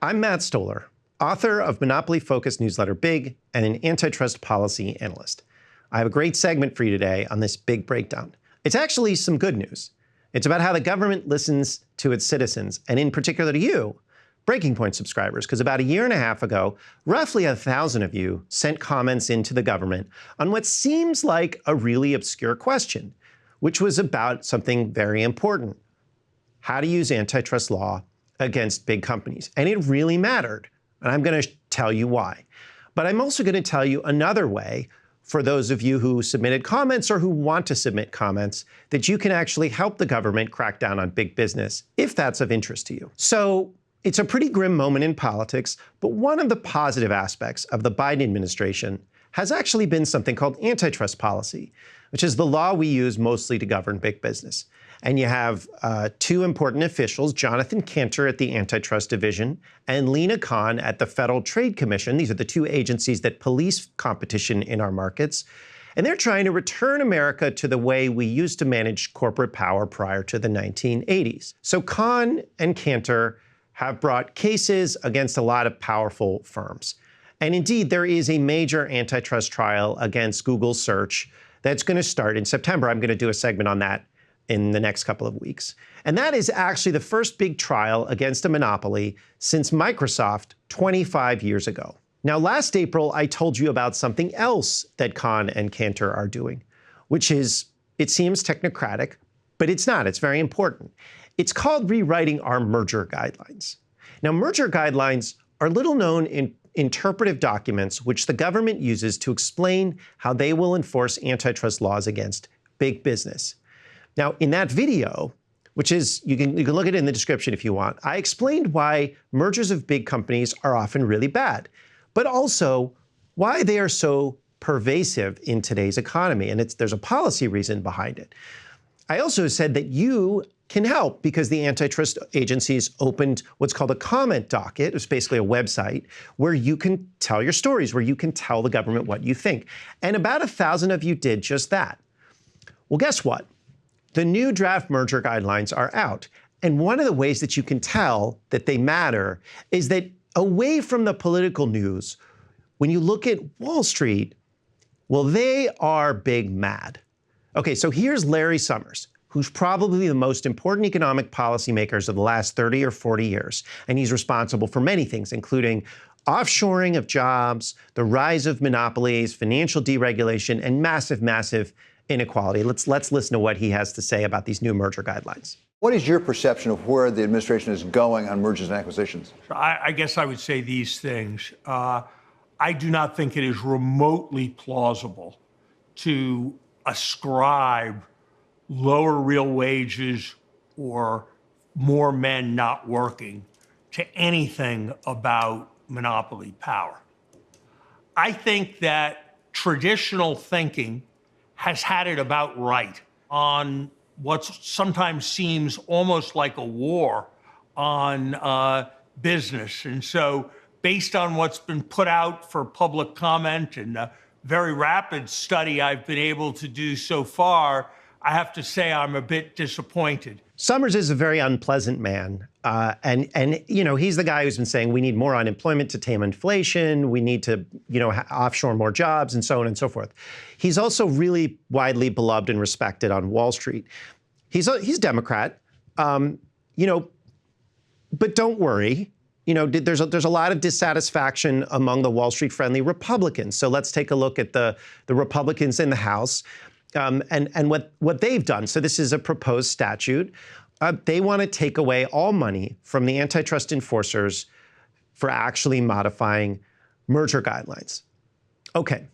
I'm Matt Stoller, author of Monopoly-focused newsletter Big and an antitrust policy analyst. I have a great segment for you today on this big breakdown. It's actually some good news. It's about how the government listens to its citizens, and in particular to you, Breaking Point subscribers, because about a year and a half ago, roughly 1,000 of you sent comments into the government on what seems like a really obscure question, which was about something very important: how to use antitrust law against big companies. And it really mattered, and I'm going to tell you why. But I'm also going to tell you another way, for those of you who submitted comments or who want to submit comments, that you can actually help the government crack down on big business, if that's of interest to you. So it's a pretty grim moment in politics, but one of the positive aspects of the Biden administration has actually been something called antitrust policy, which is the law we use mostly to govern big business. And you have two important officials, Jonathan Kanter at the Antitrust Division and Lina Khan at the Federal Trade Commission. These are the two agencies that police competition in our markets. And they're trying to return America to the way we used to manage corporate power prior to the 1980s. So Khan and Kanter have brought cases against a lot of powerful firms. And indeed, there is a major antitrust trial against Google Search that's going to start in September. I'm going to do a segment on that in the next couple of weeks. And that is actually the first big trial against a monopoly since Microsoft 25 years ago. Now, last April, I told you about something else that Khan and Kanter are doing, which is, it seems technocratic, but it's not. It's very important. It's called rewriting our merger guidelines. Now, merger guidelines are little known interpretive documents which the government uses to explain how they will enforce antitrust laws against big business. Now, in that video, which is, you can look at it in the description if you want, I explained why mergers of big companies are often really bad, but also why they are so pervasive in today's economy. And there's a policy reason behind it. I also said that you can help because the antitrust agencies opened what's called a comment docket. It's basically a website where you can tell your stories, where you can tell the government what you think. And about 1,000 of you did just that. Well, guess what? The new draft merger guidelines are out. And one of the ways that you can tell that they matter is that away from the political news, when you look at Wall Street, well, they are big mad. Okay, so here's Larry Summers, who's probably the most important economic policymakers of the last 30 or 40 years. And he's responsible for many things, including offshoring of jobs, the rise of monopolies, financial deregulation, and massive, massive inequality. Let's listen to what he has to say about these new merger guidelines. What is your perception of where the administration is going on mergers and acquisitions? I guess I would say these things. I do not think it is remotely plausible to ascribe lower real wages or more men not working to anything about monopoly power. I think that traditional thinking has had it about right on what sometimes seems almost like a war on business. And so based on what's been put out for public comment and a very rapid study I've been able to do so far, I have to say I'm a bit disappointed. Summers is a very unpleasant man. And you know, he's the guy who's been saying we need more unemployment to tame inflation. We need to, offshore more jobs and so on and so forth. He's also really widely beloved and respected on Wall Street. He's a Democrat, but don't worry. There's a lot of dissatisfaction among the Wall Street friendly Republicans. So let's take a look at the Republicans in the House. And what they've done. So this is a proposed statute. They want to take away all money from the antitrust enforcers for actually modifying merger guidelines. Okay,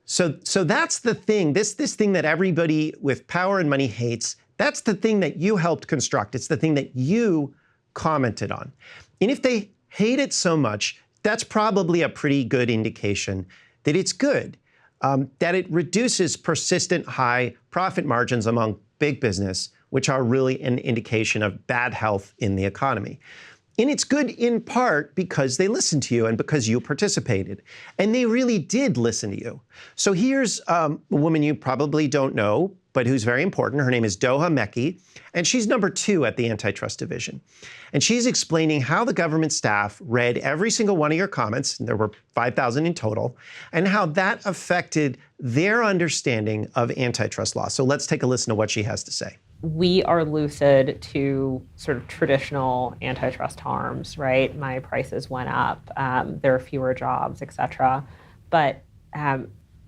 so that's the thing. This thing that everybody with power and money hates. That's the thing that you helped construct. It's the thing that you commented on. And if they hate it so much, that's probably a pretty good indication that it's good. That it reduces persistent high profit margins among big business, which are really an indication of bad health in the economy. And it's good in part because they listened to you and because you participated. And they really did listen to you. So here's a woman you probably don't know, but who's very important. Her name is Doha Mekki, and she's number 2 at the Antitrust Division. And she's explaining how the government staff read every single one of your comments, and there were 5,000 in total, and how that affected their understanding of antitrust law. So let's take a listen to what she has to say. We are lucid to sort of traditional antitrust harms, right? My prices went up, there are fewer jobs, et cetera. But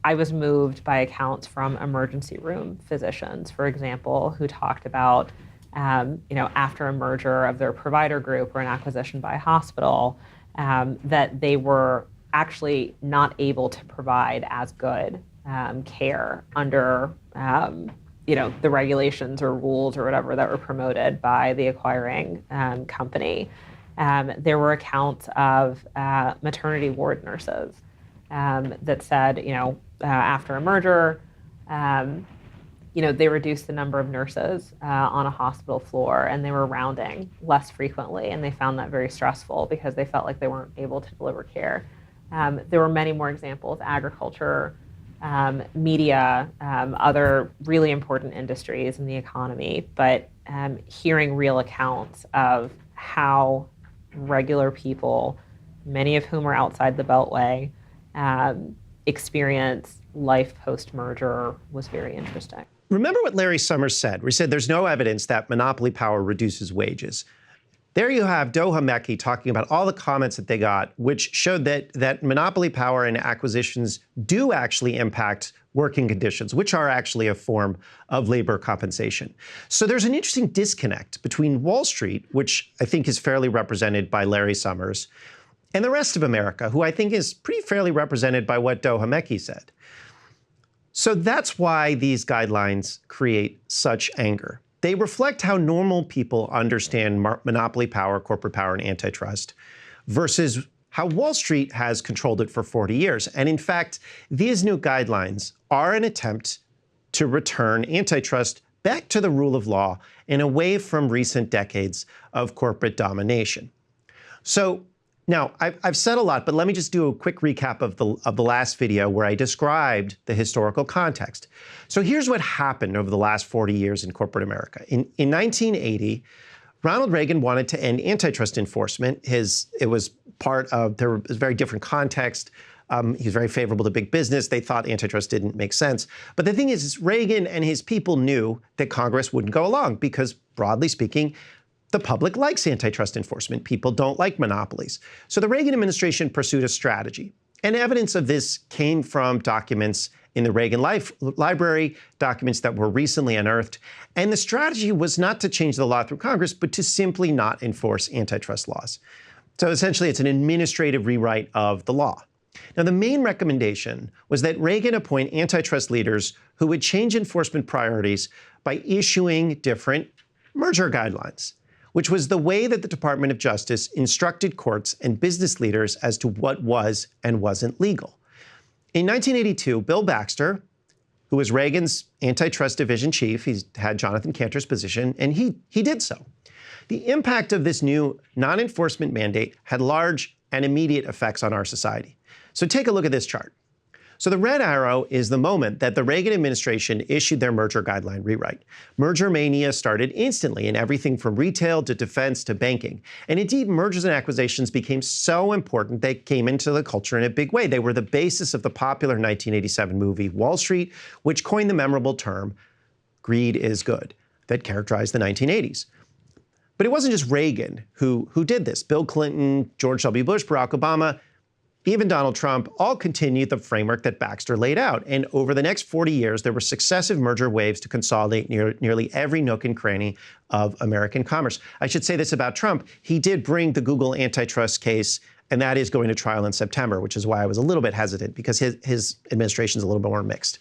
I was moved by accounts from emergency room physicians, for example, who talked about, after a merger of their provider group or an acquisition by a hospital, that they were actually not able to provide as good care under the regulations or rules or whatever that were promoted by the acquiring company. There were accounts of maternity ward nurses that said, after a merger, they reduced the number of nurses on a hospital floor, and they were rounding less frequently, and they found that very stressful because they felt like they weren't able to deliver care. There were many more examples: agriculture, media, other really important industries in the economy, but hearing real accounts of how regular people, many of whom are outside the Beltway, experience life post-merger was very interesting. Remember what Larry Summers said, where he said there's no evidence that monopoly power reduces wages. There you have Doha Mekki talking about all the comments that they got, which showed that monopoly power and acquisitions do actually impact working conditions, which are actually a form of labor compensation. So there's an interesting disconnect between Wall Street, which I think is fairly represented by Larry Summers, and the rest of America, who I think is pretty fairly represented by what Doha Mekki said. So that's why these guidelines create such anger. They reflect how normal people understand monopoly power, corporate power, and antitrust versus how Wall Street has controlled it for 40 years. And in fact, these new guidelines are an attempt to return antitrust back to the rule of law and away from recent decades of corporate domination. So now, I've said a lot, but let me just do a quick recap of the last video where I described the historical context. So here's what happened over the last 40 years in corporate America. In 1980, Ronald Reagan wanted to end antitrust enforcement. It was there was a very different context. He was very favorable to big business. They thought antitrust didn't make sense. But the thing is, Reagan and his people knew that Congress wouldn't go along because, broadly speaking, the public likes antitrust enforcement. People don't like monopolies. So the Reagan administration pursued a strategy. And evidence of this came from documents in the Reagan Library, documents that were recently unearthed. And the strategy was not to change the law through Congress, but to simply not enforce antitrust laws. So essentially, it's an administrative rewrite of the law. Now, the main recommendation was that Reagan appoint antitrust leaders who would change enforcement priorities by issuing different merger guidelines, which was the way that the Department of Justice instructed courts and business leaders as to what was and wasn't legal. In 1982, Bill Baxter, who was Reagan's antitrust division chief, he had Jonathan Cantor's position, and he did so. The impact of this new non-enforcement mandate had large and immediate effects on our society. So take a look at this chart. So the red arrow is the moment that the Reagan administration issued their merger guideline rewrite. Merger mania started instantly in everything from retail to defense to banking. And indeed, mergers and acquisitions became so important they came into the culture in a big way. They were the basis of the popular 1987 movie Wall Street, which coined the memorable term, "Greed is good," that characterized the 1980s. But it wasn't just Reagan who did this. Bill Clinton, George W. Bush, Barack Obama, even Donald Trump all continued the framework that Baxter laid out. And over the next 40 years, there were successive merger waves to consolidate nearly every nook and cranny of American commerce. I should say this about Trump. He did bring the Google antitrust case, and that is going to trial in September, which is why I was a little bit hesitant, because his administration is a little bit more mixed.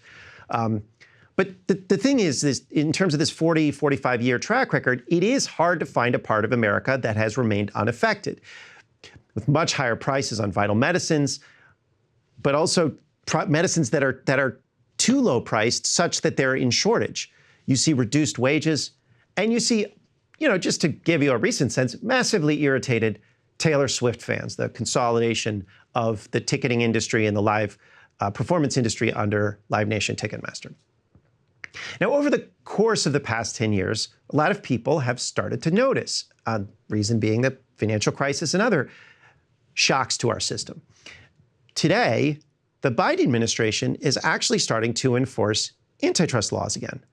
But the thing is, in terms of this 40, 45-year track record, it is hard to find a part of America that has remained unaffected, with much higher prices on vital medicines, but also medicines that are too low priced such that they're in shortage. You see reduced wages, and you see just to give you a recent sense, massively irritated Taylor Swift fans, the consolidation of the ticketing industry and the live performance industry under Live Nation Ticketmaster. Now, over the course of the past 10 years, a lot of people have started to notice, reason being the financial crisis and other shocks to our system. Today, the Biden administration is actually starting to enforce antitrust laws again.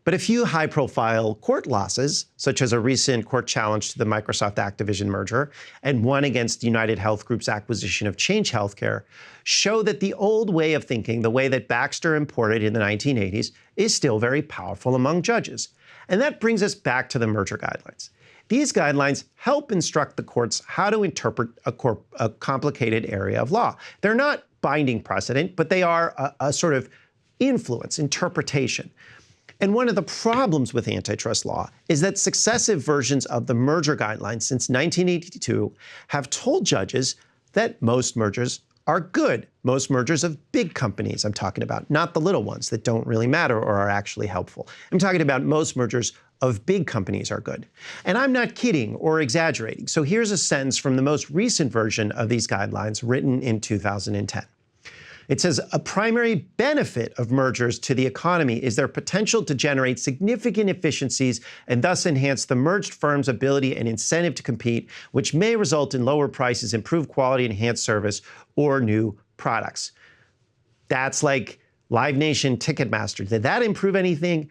But a few high-profile court losses, such as a recent court challenge to the Microsoft-Activision merger and one against United Health Group's acquisition of Change Healthcare, show that the old way of thinking, the way that Baxter imported in the 1980s, is still very powerful among judges. And that brings us back to the merger guidelines. These guidelines help instruct the courts how to interpret a complicated area of law. They're not binding precedent, but they are a sort of influence, interpretation. And one of the problems with antitrust law is that successive versions of the merger guidelines since 1982 have told judges that most mergers are good. Most mergers of big companies, I'm talking about, not the little ones that don't really matter or are actually helpful. I'm talking about most mergers of big companies are good. And I'm not kidding or exaggerating. So here's a sentence from the most recent version of these guidelines written in 2010. It says, a primary benefit of mergers to the economy is their potential to generate significant efficiencies and thus enhance the merged firm's ability and incentive to compete, which may result in lower prices, improved quality, enhanced service, or new products. That's like Live Nation Ticketmaster. Did that improve anything?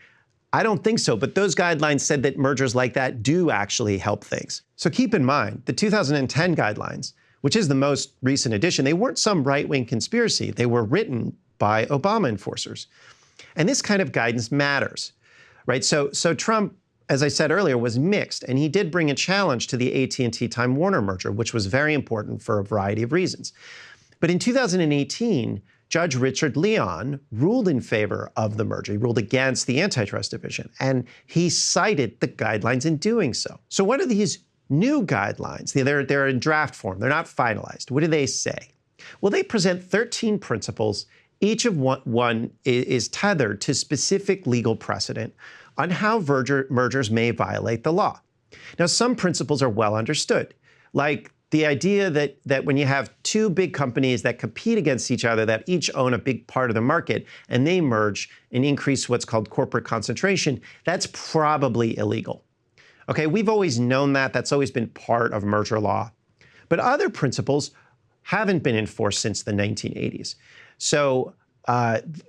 I don't think so, but those guidelines said that mergers like that do actually help things. So keep in mind, the 2010 guidelines, which is the most recent edition, they weren't some right-wing conspiracy. They were written by Obama enforcers. And this kind of guidance matters, right? So Trump, as I said earlier, was mixed, and he did bring a challenge to the AT&T Time Warner merger, which was very important for a variety of reasons. But in 2018, Judge Richard Leon ruled in favor of the merger. He ruled against the antitrust division, and he cited the guidelines in doing so. So what are these new guidelines? They're in draft form. They're not finalized. What do they say? Well, they present 13 principles. Each of one is tethered to specific legal precedent on how mergers may violate the law. Now, some principles are well understood, like the idea that when you have two big companies that compete against each other, that each own a big part of the market, and they merge and increase what's called corporate concentration, that's probably illegal. Okay, we've always known that. That's always been part of merger law. But other principles haven't been enforced since the 1980s. So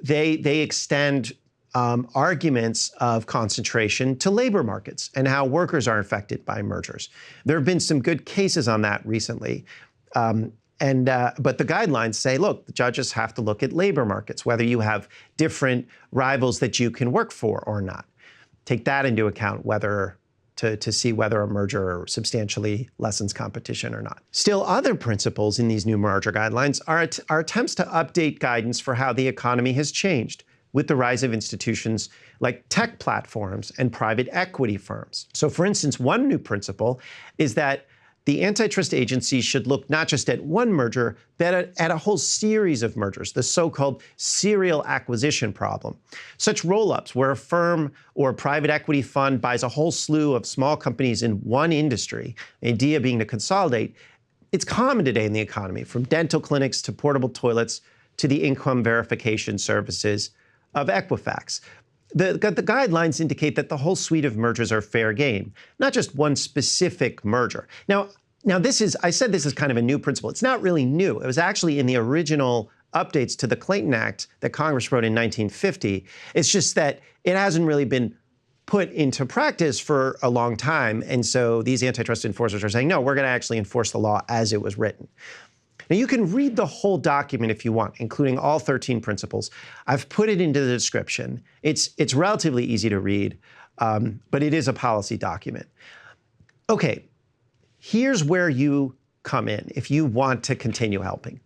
they extend arguments of concentration to labor markets and how workers are affected by mergers. There have been some good cases on that recently. But the guidelines say, look, the judges have to look at labor markets, whether you have different rivals that you can work for or not. Take that into account, to see whether a merger substantially lessens competition or not. Still, other principles in these new merger guidelines are attempts to update guidance for how the economy has changed with the rise of institutions like tech platforms and private equity firms. So for instance, one new principle is that the antitrust agency should look not just at one merger, but at a whole series of mergers, the so-called serial acquisition problem. Such roll-ups where a firm or a private equity fund buys a whole slew of small companies in one industry, the idea being to consolidate, it's common today in the economy, from dental clinics to portable toilets to the income verification services of Equifax. The guidelines indicate that the whole suite of mergers are fair game, not just one specific merger. Now I said this is kind of a new principle. It's not really new. It was actually in the original updates to the Clayton Act that Congress wrote in 1950. It's just that it hasn't really been put into practice for a long time. And so these antitrust enforcers are saying, no, we're going to actually enforce the law as it was written. Now, you can read the whole document if you want, including all 13 principles. I've put it into the description. It's relatively easy to read, but it is a policy document. Okay, here's where you come in if you want to continue helping.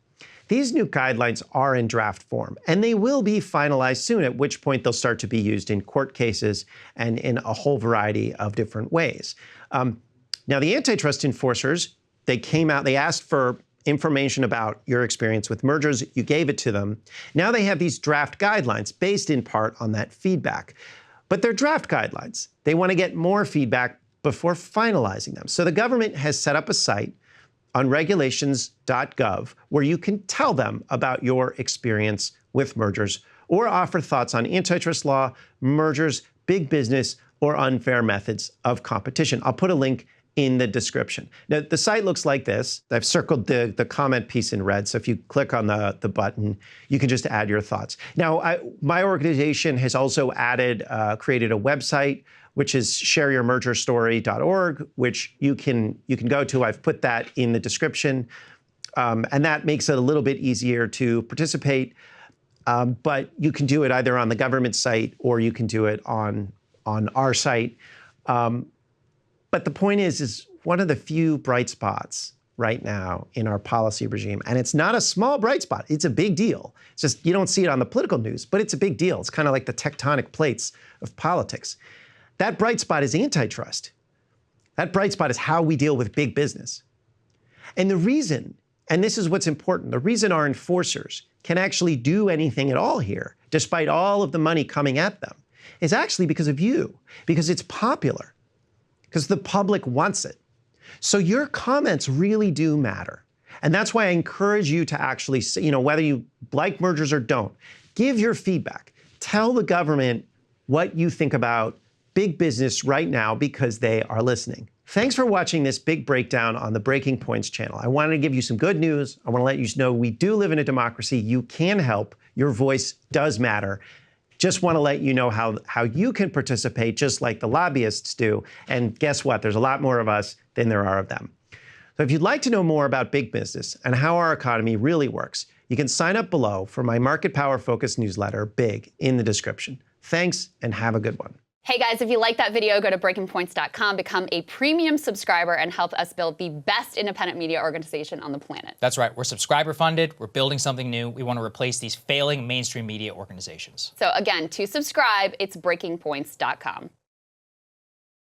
These new guidelines are in draft form, and they will be finalized soon, at which point they'll start to be used in court cases and in a whole variety of different ways. Now, the antitrust enforcers, they asked for information about your experience with mergers. You gave it to them. Now they have these draft guidelines based in part on that feedback. But they're draft guidelines. They want to get more feedback before finalizing them. So the government has set up a site on regulations.gov where you can tell them about your experience with mergers or offer thoughts on antitrust law, mergers, big business, or unfair methods of competition. I'll put a link in the description. Now, the site looks like this. I've circled the comment piece in red, so if you click on the button, you can just add your thoughts. Now, my organization has also created a website, which is shareyourmergerstory.org, which you can go to. I've put that in the description, and that makes it a little bit easier to participate. But you can do it either on the government site or you can do it on our site. But the point is one of the few bright spots right now in our policy regime, and it's not a small bright spot, it's a big deal. It's just you don't see it on the political news, but it's a big deal. It's kind of like the tectonic plates of politics. That bright spot is antitrust. That bright spot is how we deal with big business. And the reason, and this is what's important, the reason our enforcers can actually do anything at all here, despite all of the money coming at them, is actually because of you, because it's popular, because the public wants it. So your comments really do matter. And that's why I encourage you to actually, whether you like mergers or don't, give your feedback. Tell the government what you think about big business right now because they are listening. Thanks for watching this big breakdown on the Breaking Points channel. I wanted to give you some good news. I want to let you know we do live in a democracy. You can help. Your voice does matter. Just want to let you know how you can participate just like the lobbyists do. And guess what? There's a lot more of us than there are of them. So if you'd like to know more about big business and how our economy really works, you can sign up below for my market power focused newsletter, Big, in the description. Thanks and have a good one. Hey guys, if you like that video, go to breakingpoints.com, become a premium subscriber, and help us build the best independent media organization on the planet. That's right. We're subscriber funded. We're building something new. We want to replace these failing mainstream media organizations. So again, to subscribe, it's breakingpoints.com.